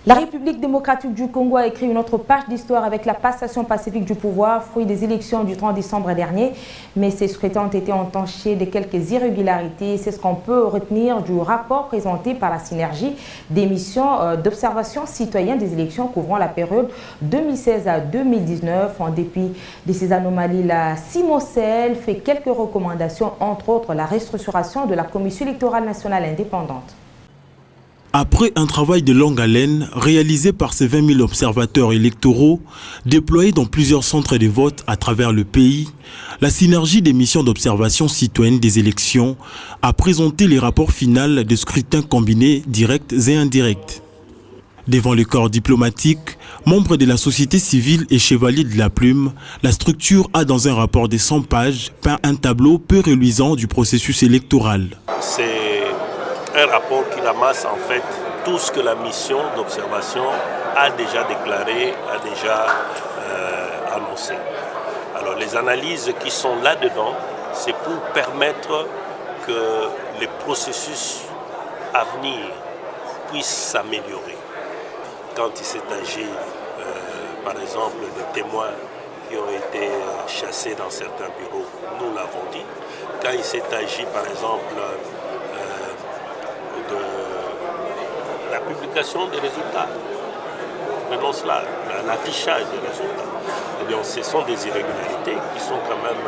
La République démocratique du Congo a écrit une autre page d'histoire avec la passation pacifique du pouvoir, fruit des élections du 30 décembre dernier. Mais ces scrutins ont été entachés de quelques irrégularités. C'est ce qu'on peut retenir du rapport présenté par la synergie des missions d'observation citoyenne des élections couvrant la période 2016 à 2019. En dépit de ces anomalies, la CIMOCEL fait quelques recommandations, entre autres la restructuration de la Commission électorale nationale indépendante. Après un travail de longue haleine réalisé par ces 20 000 observateurs électoraux déployés dans plusieurs centres de vote à travers le pays, la synergie des missions d'observation citoyenne des élections a présenté les rapports finaux des scrutins combinés directs et indirects. Devant le corps diplomatique, membres de la société civile et chevaliers de la plume, la structure a dans un rapport de 100 pages peint un tableau peu reluisant du processus électoral. Un rapport qui ramasse en fait tout ce que la mission d'observation a déjà déclaré, a déjà annoncé. Alors les analyses qui sont là-dedans, c'est pour permettre que les processus à venir puissent s'améliorer. Quand il s'est agi, par exemple, de témoins qui ont été chassés dans certains bureaux, nous l'avons dit. Quand il s'est agi, par exemple, de la publication des résultats. Maintenant cela, l'affichage des résultats. Eh bien, ce sont des irrégularités qui sont quand même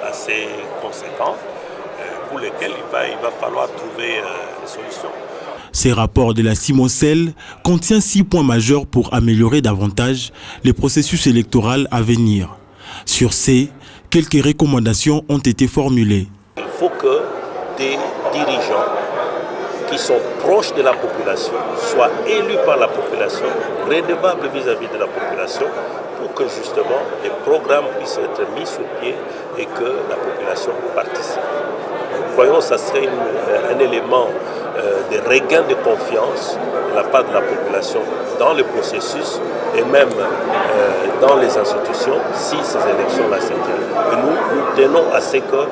assez conséquentes pour lesquelles il va falloir trouver des solutions. Ces rapports de la CIMOCEL contiennent 6 points majeurs pour améliorer davantage les processus électoraux à venir. Sur ces, quelques recommandations ont été formulées. Il faut que des dirigeants qui sont proches de la population, soient élus par la population, redevables vis-à-vis de la population, pour que justement les programmes puissent être mis sur pied et que la population participe. Nous croyons que ça serait un élément de regain de confiance de la part de la population dans le processus et même dans les institutions si ces élections-là se tiennent. Et nous tenons à ce que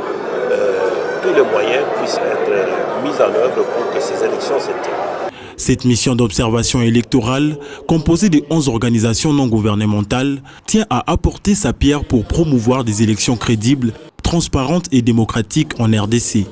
tous les moyens puissent être mis en œuvre pour que ces élections se tiennent. Cette mission d'observation électorale, composée de 11 organisations non gouvernementales, tient à apporter sa pierre pour promouvoir des élections crédibles, transparentes et démocratiques en RDC.